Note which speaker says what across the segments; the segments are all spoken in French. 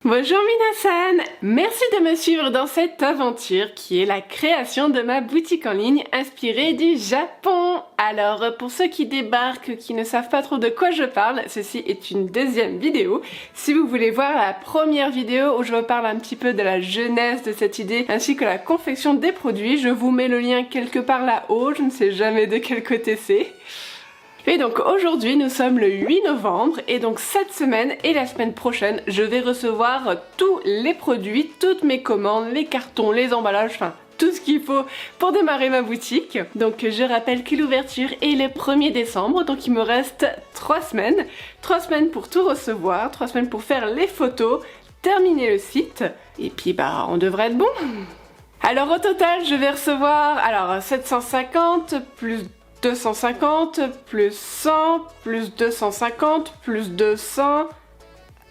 Speaker 1: Bonjour Minasan, merci de me suivre dans cette aventure qui est la création de ma boutique en ligne inspirée du Japon. Alors pour ceux qui débarquent, qui ne savent pas trop de quoi je parle, ceci est une deuxième vidéo. Si vous voulez voir la première vidéo où je vous parle un petit peu de la genèse de cette idée ainsi que la confection des produits, je vous mets le lien quelque part là-haut, je ne sais jamais de quel côté c'est. Et donc aujourd'hui nous sommes le 8 novembre et donc cette semaine et la semaine prochaine je vais recevoir tous les produits, toutes mes commandes, les cartons, les emballages, enfin tout ce qu'il faut pour démarrer ma boutique. Donc je rappelle que l'ouverture est le 1er décembre, donc il me reste 3 semaines. 3 semaines pour tout recevoir, 3 semaines pour faire les photos, terminer le site et puis bah on devrait être bon. Alors au total je vais recevoir 750 plus 250, plus 100, plus 250, plus 200...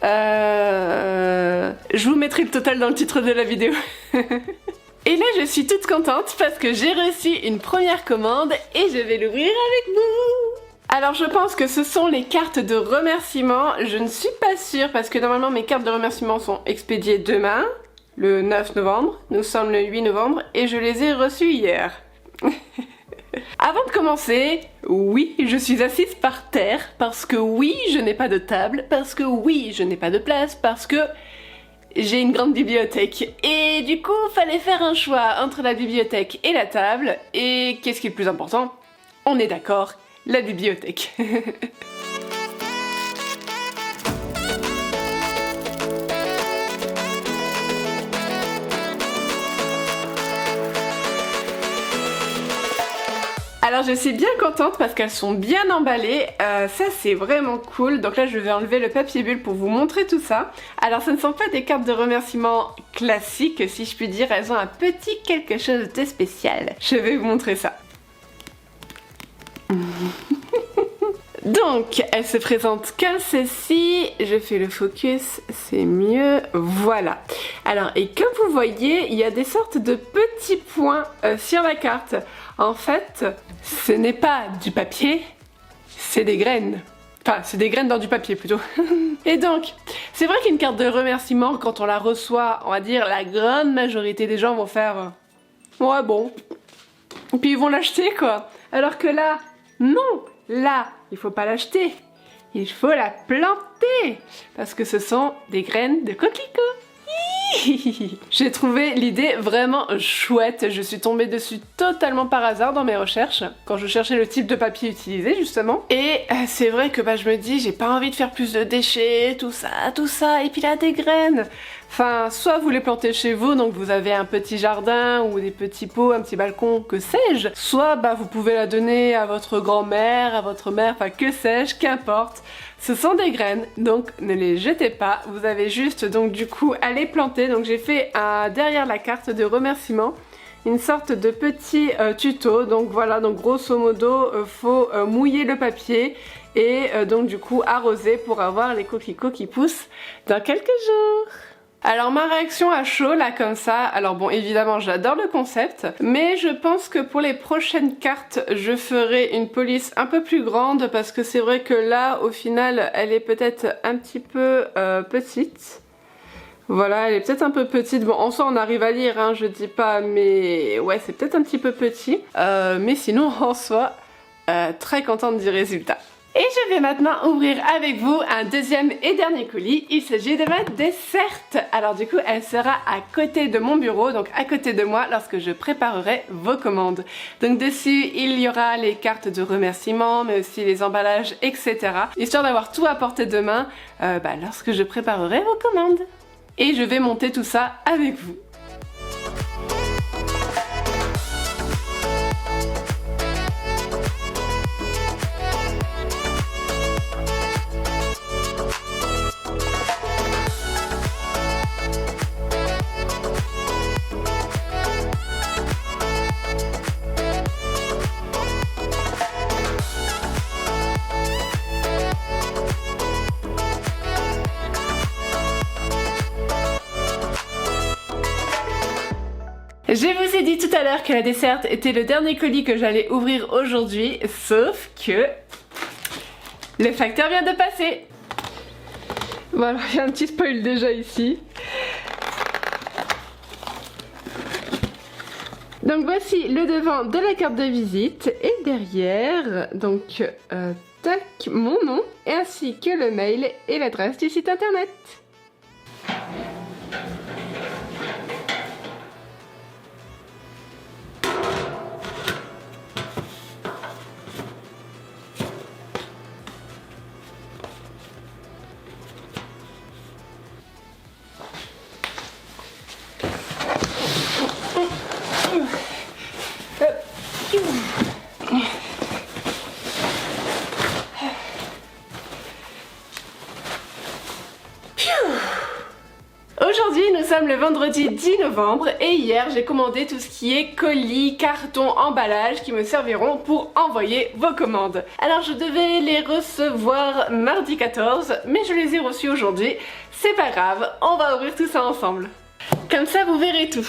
Speaker 1: Je vous mettrai le total dans le titre de la vidéo. Et là je suis toute contente parce que j'ai reçu une première commande et je vais l'ouvrir avec vous. Alors je pense que ce sont les cartes de remerciement, je ne suis pas sûre parce que normalement mes cartes de remerciement sont expédiées demain, le 9 novembre, nous sommes le 8 novembre et je les ai reçues hier. Avant de commencer, oui, je suis assise par terre, parce que oui, je n'ai pas de table, parce que oui, je n'ai pas de place, parce que j'ai une grande bibliothèque. Et du coup, fallait faire un choix entre la bibliothèque et la table, et qu'est-ce qui est le plus important? On est d'accord, la bibliothèque. Alors je suis bien contente parce qu'elles sont bien emballées, ça c'est vraiment cool. Donc là je vais enlever le papier bulle pour vous montrer tout ça. Alors ce ne sont pas des cartes de remerciement classiques si je puis dire, elles ont un petit quelque chose de spécial. Je vais vous montrer ça. Donc elle se présente comme ceci, je fais le focus, c'est mieux, voilà. Alors et comme vous voyez, il y a des sortes de petits points sur la carte. En fait, ce n'est pas du papier, c'est des graines. Enfin, c'est des graines dans du papier plutôt. Et donc, c'est vrai qu'une carte de remerciement, quand on la reçoit, on va dire la grande majorité des gens vont faire ouais bon. Et puis ils vont l'acheter quoi. Alors que là, non, là, il faut pas l'acheter. Il faut la planter. Parce que ce sont des graines de coquelicot. J'ai trouvé l'idée vraiment chouette, je suis tombée dessus totalement par hasard dans mes recherches, quand je cherchais le type de papier utilisé justement. Et c'est vrai que je me dis, j'ai pas envie de faire plus de déchets, tout ça, et puis là des graines. Enfin, soit vous les plantez chez vous, donc vous avez un petit jardin ou des petits pots, un petit balcon, que sais-je. Soit vous pouvez la donner à votre grand-mère, à votre mère, enfin que sais-je, qu'importe. Ce sont des graines, donc ne les jetez pas. Vous avez juste donc du coup à les planter. Donc j'ai fait derrière la carte de remerciement une sorte de petit tuto. Donc voilà, donc grosso modo, faut mouiller le papier et donc du coup arroser pour avoir les coquelicots qui poussent dans quelques jours. Alors ma réaction à chaud là comme ça, alors bon évidemment j'adore le concept, mais je pense que pour les prochaines cartes je ferai une police un peu plus grande parce que c'est vrai que là au final elle est peut-être un petit peu petite. Voilà, elle est peut-être un peu petite, bon en soi on arrive à lire hein, je dis pas, mais ouais c'est peut-être un petit peu petit, mais sinon en soi très contente du résultat. Et je vais maintenant ouvrir avec vous un deuxième et dernier colis, il s'agit de ma desserte. Alors du coup elle sera à côté de mon bureau, donc à côté de moi lorsque je préparerai vos commandes. Donc dessus il y aura les cartes de remerciement, mais aussi les emballages, etc. Histoire d'avoir tout à portée de main lorsque je préparerai vos commandes. Et je vais monter tout ça avec vous. Je vous ai dit tout à l'heure que la desserte était le dernier colis que j'allais ouvrir aujourd'hui, sauf que le facteur vient de passer. Voilà, il y a un petit spoil déjà ici. Donc voici le devant de la carte de visite et derrière, donc tac, mon nom ainsi que le mail et l'adresse du site internet. Aujourd'hui nous sommes le vendredi 10 novembre et hier j'ai commandé tout ce qui est colis, cartons, emballages qui me serviront pour envoyer vos commandes. Alors je devais les recevoir mardi 14 mais je les ai reçus aujourd'hui, c'est pas grave, on va ouvrir tout ça ensemble. Comme ça vous verrez tout.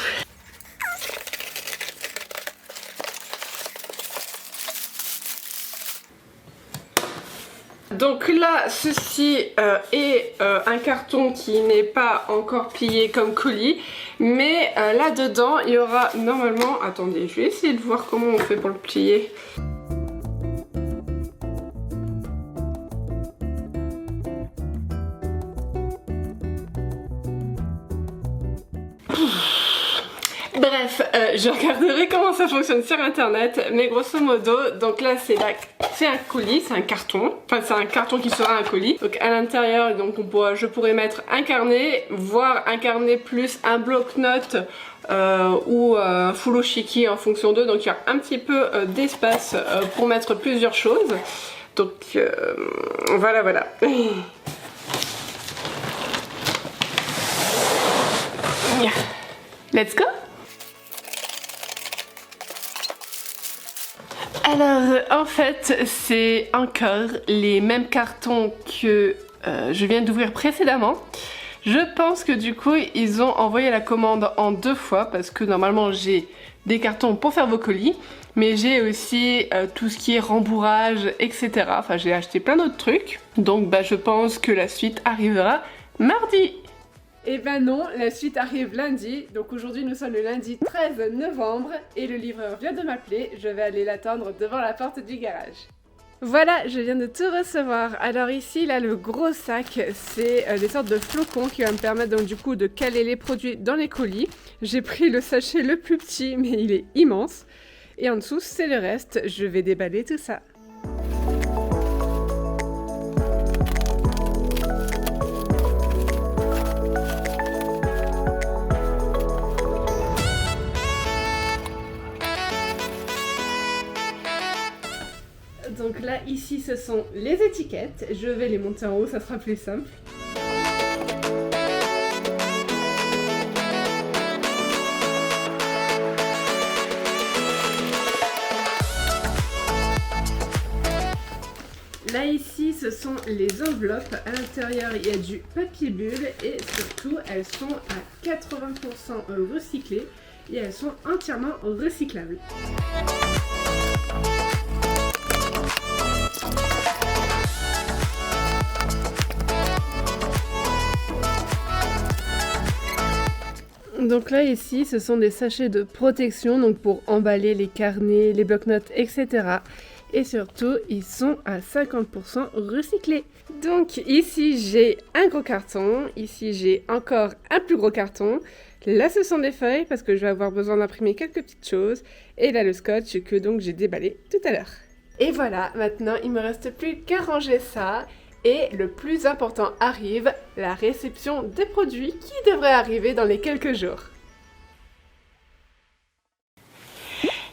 Speaker 1: Donc là, ceci est un carton qui n'est pas encore plié comme colis, mais là-dedans, il y aura normalement... Attendez, je vais essayer de voir comment on fait pour le plier. Bref, je regarderai comment ça fonctionne sur internet, mais grosso modo, donc là c'est un colis, c'est un carton, enfin c'est un carton qui sera un colis. Donc à l'intérieur, donc je pourrais mettre un carnet, voire un carnet plus un bloc-notes ou un furoshiki en fonction d'eux, donc il y a un petit peu d'espace pour mettre plusieurs choses. Donc voilà. Let's go! Alors en fait c'est encore les mêmes cartons que je viens d'ouvrir précédemment. Je pense que du coup ils ont envoyé la commande en 2 fois parce que normalement j'ai des cartons pour faire vos colis, mais j'ai aussi tout ce qui est rembourrage, etc. Enfin j'ai acheté plein d'autres trucs, donc je pense que la suite arrivera mardi. Eh ben non, la suite arrive lundi, donc aujourd'hui nous sommes le lundi 13 novembre et le livreur vient de m'appeler, je vais aller l'attendre devant la porte du garage. Voilà, je viens de tout recevoir. Alors ici, là, le gros sac, c'est des sortes de flocons qui vont me permettre donc du coup de caler les produits dans les colis. J'ai pris le sachet le plus petit, mais il est immense. Et en dessous, c'est le reste, je vais déballer tout ça. Donc là, ici, ce sont les étiquettes. Je vais les monter en haut, ça sera plus simple. Là, ici, ce sont les enveloppes. À l'intérieur, il y a du papier bulle et surtout, elles sont à 80% recyclées et elles sont entièrement recyclables. Donc là ici ce sont des sachets de protection donc pour emballer les carnets, les bloc-notes, etc. Et surtout ils sont à 50% recyclés. Donc ici j'ai un gros carton, ici j'ai encore un plus gros carton. Là ce sont des feuilles parce que je vais avoir besoin d'imprimer quelques petites choses. Et là le scotch que donc j'ai déballé tout à l'heure. Et voilà, maintenant il me reste plus qu'à ranger ça. Et le plus important arrive, la réception des produits qui devrait arriver dans les quelques jours.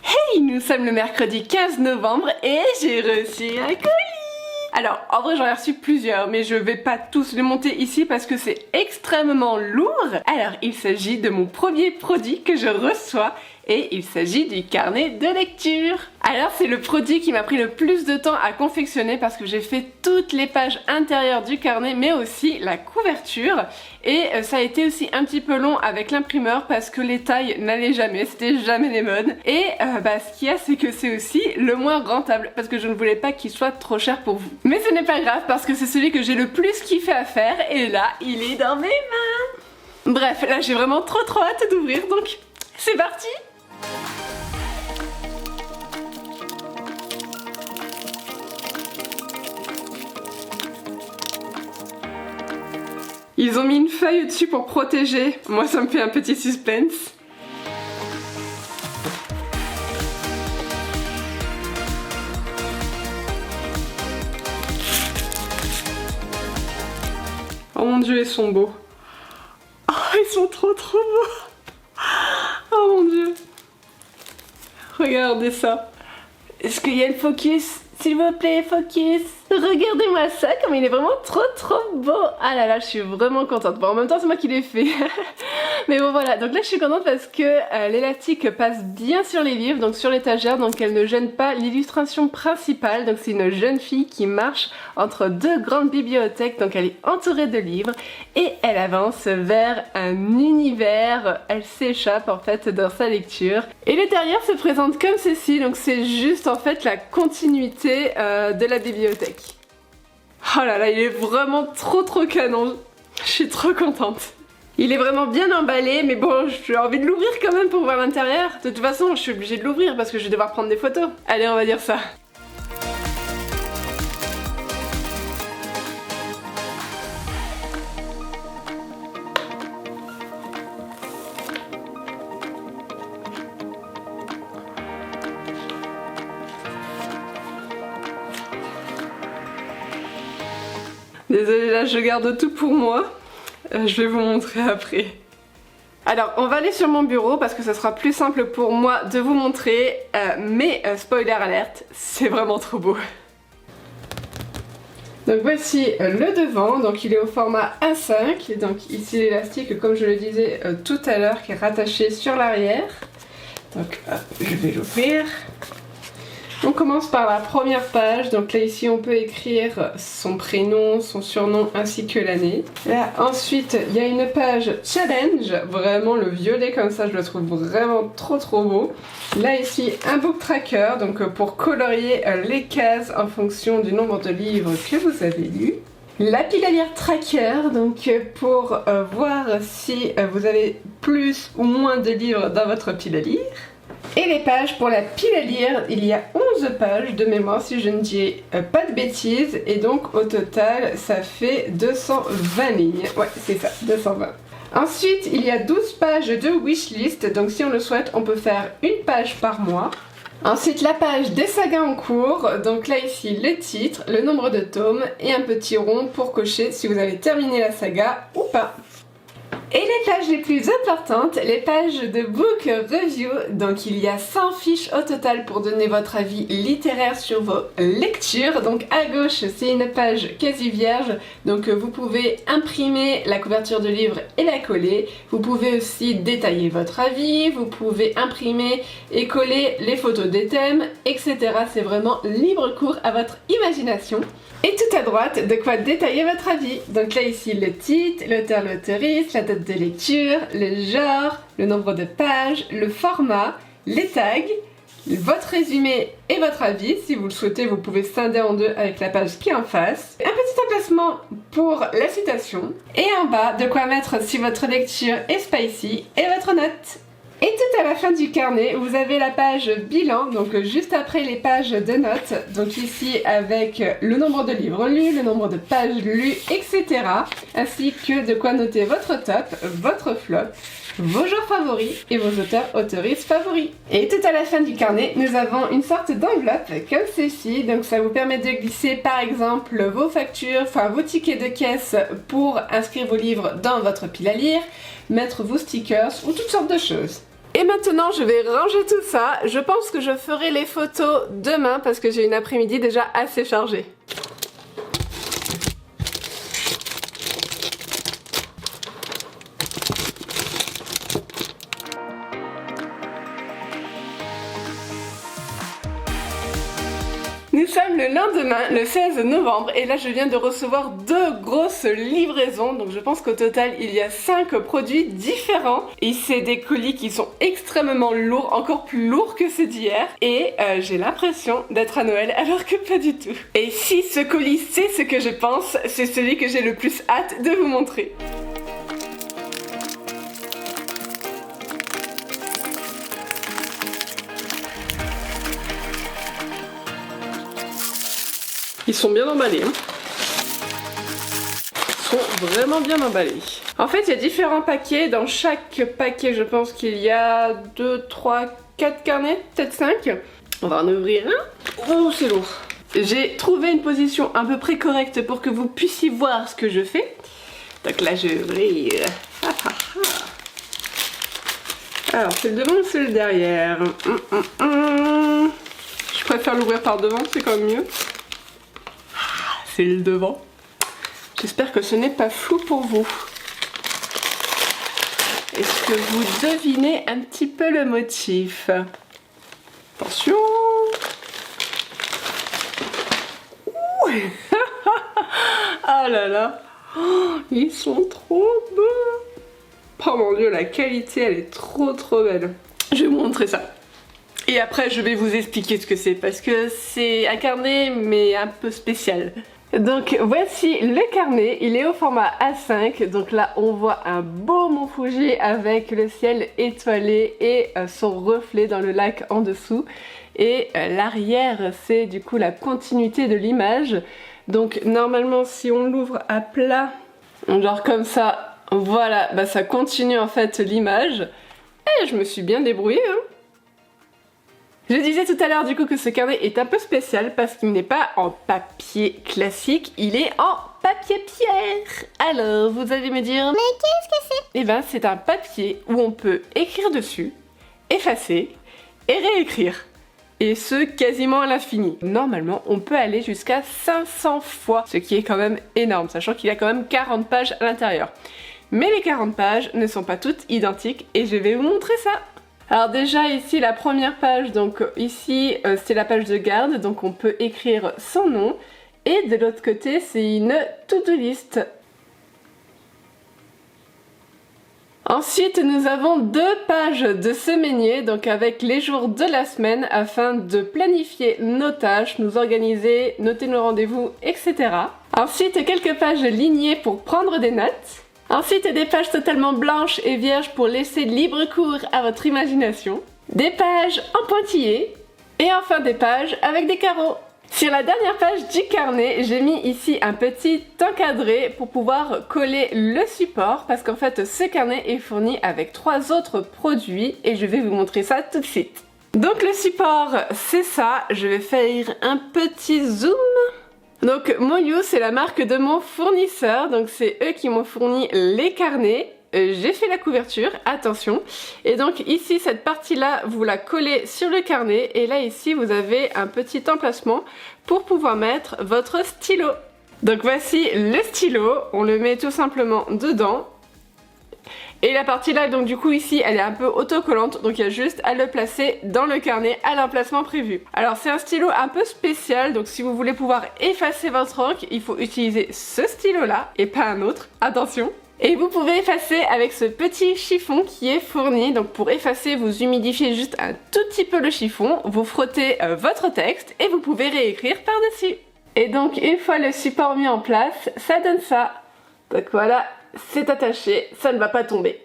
Speaker 1: Hey, nous sommes le mercredi 15 novembre et j'ai reçu un colis! Alors, en vrai, j'en ai reçu plusieurs, mais je vais pas tous les monter ici parce que c'est extrêmement lourd. Alors, il s'agit de mon premier produit que je reçois et il s'agit du carnet de lecture. Alors c'est le produit qui m'a pris le plus de temps à confectionner parce que j'ai fait toutes les pages intérieures du carnet mais aussi la couverture et ça a été aussi un petit peu long avec l'imprimeur parce que les tailles n'allaient jamais, c'était jamais les bonnes et ce qu'il y a c'est que c'est aussi le moins rentable parce que je ne voulais pas qu'il soit trop cher pour vous. Mais ce n'est pas grave parce que c'est celui que j'ai le plus kiffé à faire et là, il est dans mes mains. Bref, là j'ai vraiment trop hâte d'ouvrir, donc c'est parti. Ils ont mis une feuille au-dessus pour protéger. Moi, ça me fait un petit suspense. Oh mon dieu, ils sont beaux. Oh, ils sont trop beaux. Oh mon dieu. Regardez ça. Est-ce qu'il y a le focus? S'il vous plaît, focus. Regardez-moi ça, comme il est vraiment trop beau. Ah là là, je suis vraiment contente. Bon, en même temps, c'est moi qui l'ai fait. Mais bon, voilà. Donc là, je suis contente parce que l'élastique passe bien sur les livres, donc sur l'étagère, donc elle ne gêne pas l'illustration principale. Donc c'est une jeune fille qui marche entre deux grandes bibliothèques, donc elle est entourée de livres et elle avance vers un univers. Elle s'échappe en fait dans sa lecture. Et l'intérieur se présente comme ceci, donc c'est juste en fait la continuité de la bibliothèque. Oh là là, il est vraiment trop canon. Je suis trop contente. Il est vraiment bien emballé, mais bon, j'ai envie de l'ouvrir quand même pour voir l'intérieur. De toute façon, je suis obligée de l'ouvrir parce que je vais devoir prendre des photos. Allez, on va dire ça. Désolée, là je garde tout pour moi. Je vais vous montrer après. Alors, on va aller sur mon bureau parce que ça sera plus simple pour moi de vous montrer. Mais spoiler alerte, c'est vraiment trop beau. Donc voici le devant, donc il est au format A5. Donc ici l'élastique, comme je le disais tout à l'heure, qui est rattaché sur l'arrière. Donc hop, je vais l'ouvrir. On commence par la première page, donc là ici on peut écrire son prénom, son surnom ainsi que l'année. Là ensuite il y a une page challenge, vraiment le violet comme ça je le trouve vraiment trop beau. Là ici un book tracker, donc pour colorier les cases en fonction du nombre de livres que vous avez lus. La pile à lire tracker, donc pour voir si vous avez plus ou moins de livres dans votre pile à lire. Et les pages pour la pile à lire, il y a 11 pages de mémoire si je ne dis pas de bêtises. Et donc au total ça fait 220 lignes. Ouais c'est ça, 220. Ensuite il y a 12 pages de wishlist. Donc si on le souhaite on peut faire une page par mois. Ensuite la page des sagas en cours. Donc là ici le titre, le nombre de tomes et un petit rond pour cocher si vous avez terminé la saga ou pas. Et les pages les plus importantes, les pages de book review, donc il y a 100 fiches au total pour donner votre avis littéraire sur vos lectures. Donc à gauche c'est une page quasi vierge, donc vous pouvez imprimer la couverture de livre et la coller. Vous pouvez aussi détailler votre avis, vous pouvez imprimer et coller les photos des thèmes, etc. C'est vraiment libre cours à votre imagination. Et tout à droite, de quoi détailler votre avis. Donc là ici le titre, l'auteur, l'auteuriste, la date de lecture, le genre, le nombre de pages, le format, les tags, votre résumé et votre avis. Si vous le souhaitez, vous pouvez scinder en deux avec la page qui est en face. Un petit emplacement pour la citation. Et en bas, de quoi mettre si votre lecture est spicy et votre note. Et tout à la fin du carnet, vous avez la page bilan, donc juste après les pages de notes. Donc ici avec le nombre de livres lus, le nombre de pages lues, etc. Ainsi que de quoi noter votre top, votre flop, vos genres favoris et vos auteurs-autoristes favoris. Et tout à la fin du carnet, nous avons une sorte d'enveloppe comme ceci. Donc ça vous permet de glisser par exemple vos factures, enfin vos tickets de caisse pour inscrire vos livres dans votre pile à lire, mettre vos stickers ou toutes sortes de choses. Et maintenant je vais ranger tout ça. Je pense que je ferai les photos demain parce que j'ai une après-midi déjà assez chargée. Nous Nous sommes le lendemain, le 16 novembre, et là je viens de recevoir 2 grosses livraisons, donc je pense qu'au total il y a 5 produits différents, et c'est des colis qui sont extrêmement lourds, encore plus lourds que ceux d'hier, et j'ai l'impression d'être à Noël alors que pas du tout. Et si ce colis c'est ce que je pense, c'est celui que j'ai le plus hâte de vous montrer. Ils sont bien emballés, hein. Ils sont vraiment bien emballés. En fait, il y a différents paquets. Dans chaque paquet, je pense qu'il y a 2, 3, 4 carnets, peut-être 5. On va en ouvrir un. Oh, c'est lourd. J'ai trouvé une position à peu près correcte pour que vous puissiez voir ce que je fais. Donc là, je vais ouvrir. Alors, c'est le devant ou c'est le derrière? Je préfère l'ouvrir par devant, c'est quand même mieux. C'est le devant. J'espère que ce n'est pas flou pour vous. Est-ce que vous devinez un petit peu le motif? Attention. Ah là là. Oh, ils sont trop beaux. Oh mon dieu, la qualité, elle est trop belle. Je vais vous montrer ça. Et après, je vais vous expliquer ce que c'est, parce que c'est un carnet, mais un peu spécial. Donc voici le carnet, il est au format A5, donc là on voit un beau Mont Fuji avec le ciel étoilé et son reflet dans le lac en dessous. Et l'arrière c'est du coup la continuité de l'image. Donc normalement si on l'ouvre à plat, genre comme ça, voilà, bah ça continue en fait l'image. Et je me suis bien débrouillée, hein. Je disais tout à l'heure du coup que ce carnet est un peu spécial parce qu'il n'est pas en papier classique, il est en papier pierre. Alors vous allez me dire, mais qu'est-ce que c'est? Eh ben c'est un papier où on peut écrire dessus, effacer et réécrire. Et ce quasiment à l'infini. Normalement on peut aller jusqu'à 500 fois, ce qui est quand même énorme, sachant qu'il y a quand même 40 pages à l'intérieur. Mais les 40 pages ne sont pas toutes identiques et je vais vous montrer ça. Alors déjà ici la première page, donc ici c'est la page de garde, donc on peut écrire son nom. Et de l'autre côté c'est une to-do list. Ensuite nous avons 2 pages de semainier, donc avec les jours de la semaine afin de planifier nos tâches, nous organiser, noter nos rendez-vous, etc. Ensuite quelques pages lignées pour prendre des notes. Ensuite, des pages totalement blanches et vierges pour laisser libre cours à votre imagination. Des pages en pointillés. Et enfin des pages avec des carreaux. Sur la dernière page du carnet, j'ai mis ici un petit encadré pour pouvoir coller le support parce qu'en fait ce carnet est fourni avec 3 autres produits et je vais vous montrer ça tout de suite. Donc le support, c'est ça. Je vais faire un petit zoom. Donc Moyu c'est la marque de mon fournisseur, donc c'est eux qui m'ont fourni les carnets. J'ai fait la couverture, attention. Et donc ici cette partie là vous la collez sur le carnet et là ici vous avez un petit emplacement pour pouvoir mettre votre stylo. Donc voici le stylo, on le met tout simplement dedans. Et la partie là, donc du coup ici, elle est un peu autocollante, donc il y a juste à le placer dans le carnet à l'emplacement prévu. Alors c'est un stylo un peu spécial, donc si vous voulez pouvoir effacer votre encre, il faut utiliser ce stylo là et pas un autre, attention. Et vous pouvez effacer avec ce petit chiffon qui est fourni, donc pour effacer vous humidifiez juste un tout petit peu le chiffon, vous frottez votre texte et vous pouvez réécrire par-dessus. Et donc une fois le support mis en place, ça donne ça. Donc voilà. C'est attaché, ça ne va pas tomber.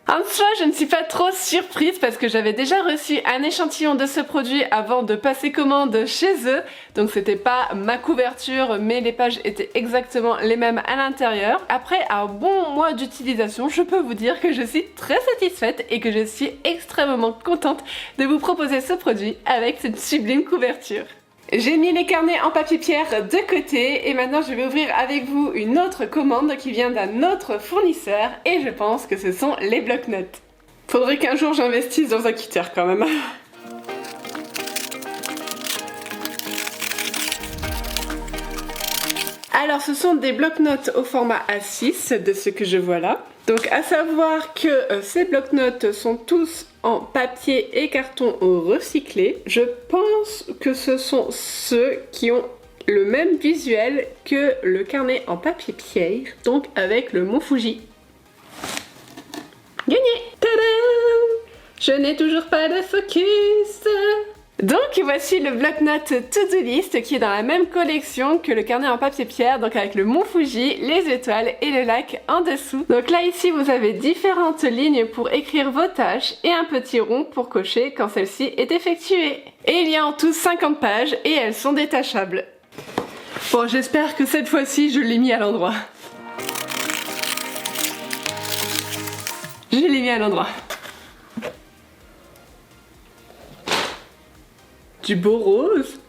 Speaker 1: En soi, je ne suis pas trop surprise parce que j'avais déjà reçu un échantillon de ce produit avant de passer commande chez eux. Donc c'était pas ma couverture, mais les pages étaient exactement les mêmes à l'intérieur. Après un bon mois d'utilisation, je peux vous dire que je suis très satisfaite et que je suis extrêmement contente de vous proposer ce produit avec cette sublime couverture. J'ai mis les carnets en papier pierre de côté et maintenant je vais ouvrir avec vous une autre commande qui vient d'un autre fournisseur et je pense que ce sont les bloc-notes. Faudrait qu'un jour j'investisse dans un cutter quand même. Alors ce sont des bloc-notes au format A6 de ce que je vois là. Donc à savoir que ces blocs-notes sont tous en papier et carton recyclé. Je pense que ce sont ceux qui ont le même visuel que le carnet en papier pierre, donc avec le mont Fuji. Gagné! Tadam! Je n'ai toujours pas de focus! Donc voici le bloc-notes To-Do List qui est dans la même collection que le carnet en papier pierre, donc avec le mont Fuji, les étoiles et le lac en dessous. Donc là ici vous avez différentes lignes pour écrire vos tâches et un petit rond pour cocher quand celle-ci est effectuée. Et il y a en tout 50 pages et elles sont détachables. Bon, j'espère que cette fois-ci je l'ai mis à l'endroit. Je l'ai mis à l'endroit. Du beau rose.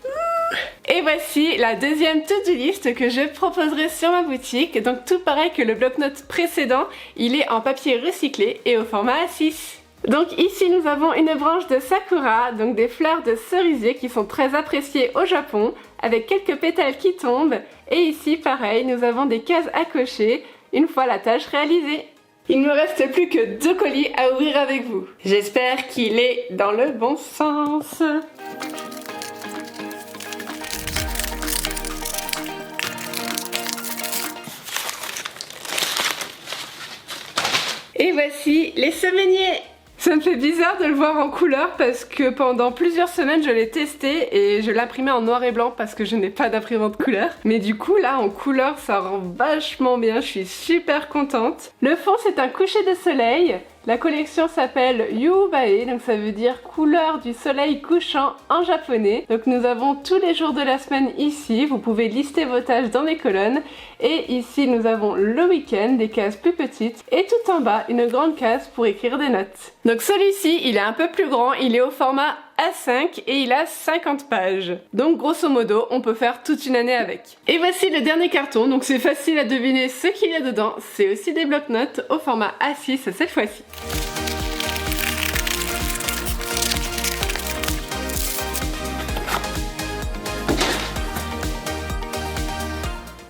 Speaker 1: Et voici la deuxième to-do list que je proposerai sur ma boutique. Donc tout pareil que le bloc-notes précédent, il est en papier recyclé et au format A6. Donc ici nous avons une branche de sakura, donc des fleurs de cerisier qui sont très appréciées au Japon, avec quelques pétales qui tombent. Et ici pareil, nous avons des cases à cocher une fois la tâche réalisée. Il ne me reste plus que 2 colis à ouvrir avec vous. J'espère qu'il est dans le bon sens. Et voici les semainiers! Ça me fait bizarre de le voir en couleur parce que pendant plusieurs semaines je l'ai testé et je l'imprimais en noir et blanc parce que je n'ai pas d'imprimante couleur. Mais du coup là en couleur ça rend vachement bien, je suis super contente. Le fond c'est un coucher de soleil. La collection s'appelle Yuubae, donc ça veut dire couleur du soleil couchant en japonais. Donc nous avons tous les jours de la semaine ici, vous pouvez lister vos tâches dans les colonnes. Et ici nous avons le week-end, des cases plus petites. Et tout en bas, une grande case pour écrire des notes. Donc celui-ci, il est un peu plus grand, il est au format A5 et il a 50 pages. Donc grosso modo, on peut faire toute une année avec. Et voici le dernier carton, donc c'est facile à deviner ce qu'il y a dedans. C'est aussi des blocs-notes au format A6 cette fois-ci.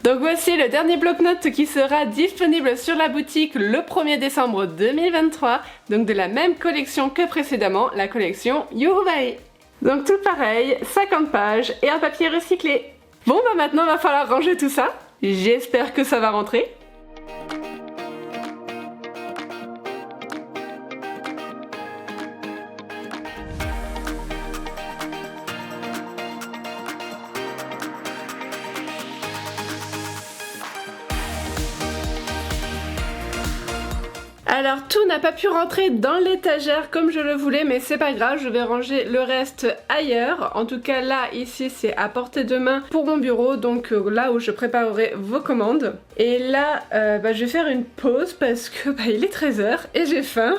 Speaker 1: Donc voici le dernier bloc-notes qui sera disponible sur la boutique le 1er décembre 2023, donc de la même collection que précédemment, la collection Yuubae. Donc tout pareil, 50 pages et un papier recyclé. Bon bah maintenant il va falloir ranger tout ça, j'espère que ça va rentrer. Alors tout n'a pas pu rentrer dans l'étagère comme je le voulais, mais c'est pas grave, je vais ranger le reste ailleurs. En tout cas là, ici c'est à portée de main pour mon bureau, donc là où je préparerai vos commandes. Et là, je vais faire une pause parce que il est 13h et j'ai faim.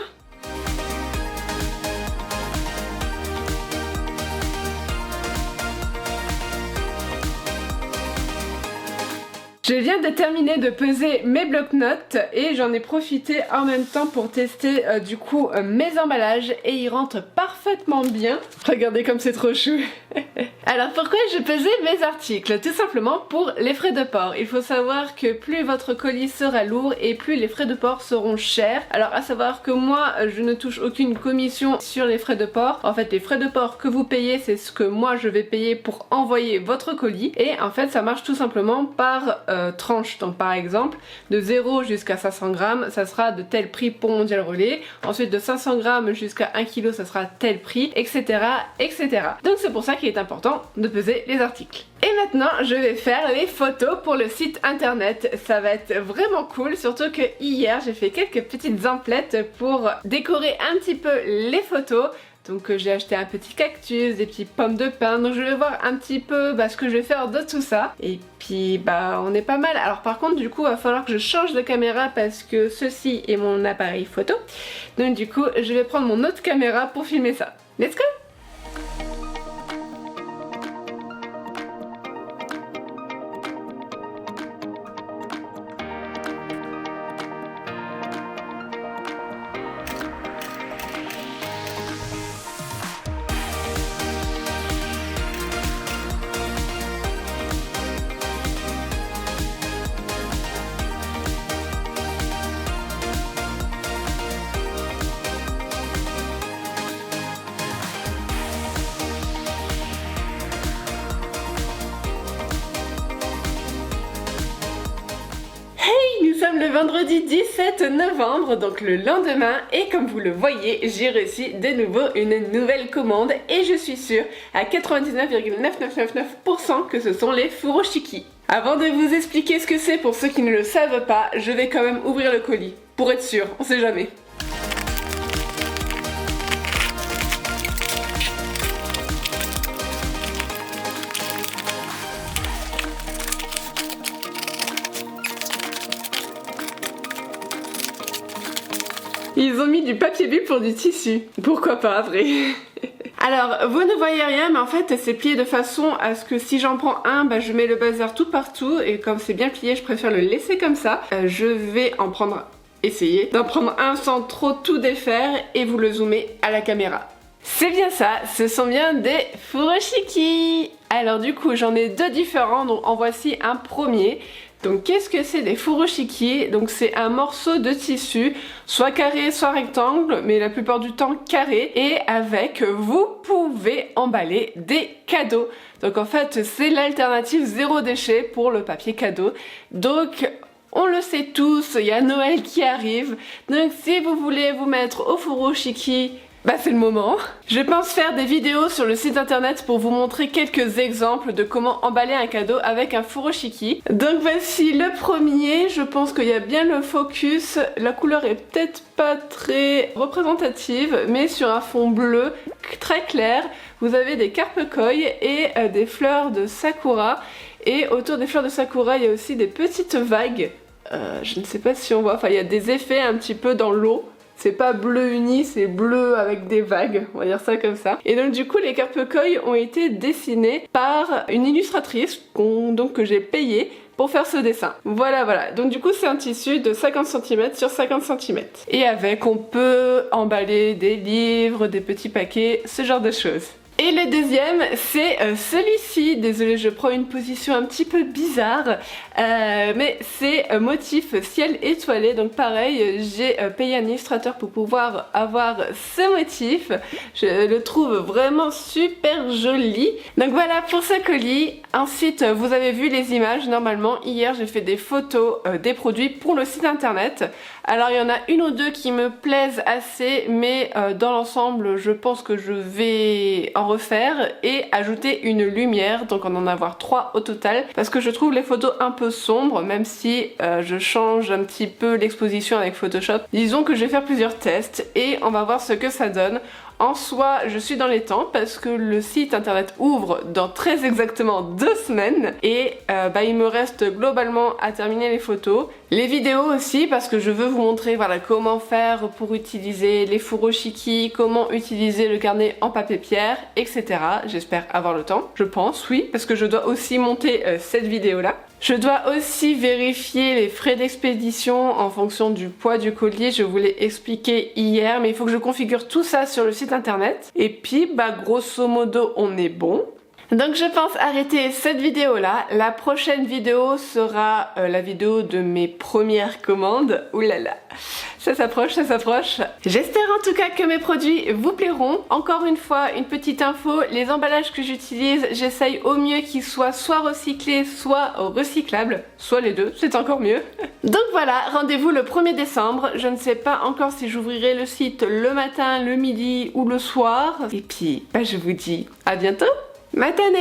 Speaker 1: Je viens de terminer de peser mes blocs-notes et j'en ai profité en même temps pour tester du coup mes emballages et ils rentrent parfaitement bien. Regardez comme c'est trop chou. Alors pourquoi j'ai pesé mes articles? Tout simplement pour les frais de port. Il faut savoir que plus votre colis sera lourd et plus les frais de port seront chers. Alors à savoir que moi je ne touche aucune commission sur les frais de port. En fait les frais de port que vous payez c'est ce que moi je vais payer pour envoyer votre colis. Et en fait ça marche tout simplement par tranche. Donc par exemple de 0 jusqu'à 500 grammes ça sera de tel prix pour Mondial Relais. Ensuite de 500 grammes jusqu'à 1 kg ça sera tel prix, etc. etc. Donc c'est pour ça qu'il est important de peser les articles. Et maintenant je vais faire les photos pour le site internet. Ça va être vraiment cool, surtout que hier j'ai fait quelques petites emplettes pour décorer un petit peu les photos. Donc j'ai acheté un petit cactus, des petites pommes de pin, donc je vais voir un petit peu ce que je vais faire de tout ça. Et puis on est pas mal. Alors par contre du coup il va falloir que je change de caméra parce que ceci est mon appareil photo. Donc du coup je vais prendre mon autre caméra pour filmer ça. Let's go! vendredi 17 novembre, donc le lendemain, et comme vous le voyez, j'ai reçu de nouveau une nouvelle commande et je suis sûre à 99,9999% que ce sont les furoshiki. Avant de vous expliquer ce que c'est pour ceux qui ne le savent pas, je vais quand même ouvrir le colis, pour être sûr, on sait jamais. Ils ont mis du papier bulle pour du tissu. Pourquoi pas, vrai? Alors, vous ne voyez rien, mais en fait, c'est plié de façon à ce que si j'en prends un, je mets le bazar tout partout. Et comme c'est bien plié, je préfère le laisser comme ça. Je vais en prendre, essayer d'en prendre un sans trop tout défaire et vous le zoomer à la caméra. C'est bien ça, ce sont bien des furoshiki. Alors du coup, j'en ai deux différents, donc en voici un premier. Donc qu'est-ce que c'est des furoshiki? Donc c'est un morceau de tissu, soit carré, soit rectangle, mais la plupart du temps carré, et avec vous pouvez emballer des cadeaux. Donc en fait c'est l'alternative zéro déchet pour le papier cadeau. Donc on le sait tous, il y a Noël qui arrive, donc si vous voulez vous mettre au furoshiki, c'est le moment. Je pense faire des vidéos sur le site internet pour vous montrer quelques exemples de comment emballer un cadeau avec un furoshiki. Donc voici le premier, je pense qu'il y a bien le focus. La couleur est peut-être pas très représentative, mais sur un fond bleu très clair, vous avez des carpe koi et des fleurs de sakura. Et autour des fleurs de sakura, il y a aussi des petites vagues. Je ne sais pas si on voit, il y a des effets un petit peu dans l'eau. C'est pas bleu uni, c'est bleu avec des vagues, on va dire ça comme ça. Et donc du coup les carpe koi ont été dessinés par une illustratrice que j'ai payée pour faire ce dessin. Voilà. Donc du coup c'est un tissu de 50 cm sur 50 cm. Et avec on peut emballer des livres, des petits paquets, ce genre de choses. Et le deuxième, c'est celui-ci. Désolée, je prends une position un petit peu bizarre, mais c'est motif ciel étoilé. Donc pareil, j'ai payé un illustrateur pour pouvoir avoir ce motif. Je le trouve vraiment super joli. Donc voilà pour ce colis. Ensuite, vous avez vu les images. Normalement, hier, j'ai fait des photos des produits pour le site internet. Alors, il y en a une ou deux qui me plaisent assez, mais dans l'ensemble, je pense que je vais en refaire et ajouter une lumière, donc on en avoir 3 au total, parce que je trouve les photos un peu sombres, même si je change un petit peu l'exposition avec Photoshop. Disons que je vais faire plusieurs tests et on va voir ce que ça donne. En soi, je suis dans les temps parce que le site internet ouvre dans très exactement 2 semaines et il me reste globalement à terminer les photos. Les vidéos aussi parce que je veux vous montrer comment faire pour utiliser les furoshiki, comment utiliser le carnet en papier pierre, etc. J'espère avoir le temps, je pense, oui, parce que je dois aussi monter cette vidéo-là. Je dois aussi vérifier les frais d'expédition en fonction du poids du colis, je vous l'ai expliqué hier, mais il faut que je configure tout ça sur le site internet. Et puis, grosso modo, on est bon. Donc je pense arrêter cette vidéo là. La prochaine vidéo sera la vidéo de mes premières commandes. Oulala, ça s'approche, ça s'approche. J'espère en tout cas que mes produits vous plairont. Encore une fois, une petite info, les emballages que j'utilise, j'essaye au mieux qu'ils soient soit recyclés, soit recyclables. Soit les deux, c'est encore mieux. Donc voilà, rendez-vous le 1er décembre. Je ne sais pas encore si j'ouvrirai le site le matin, le midi ou le soir. Et puis, je vous dis à bientôt. Matane!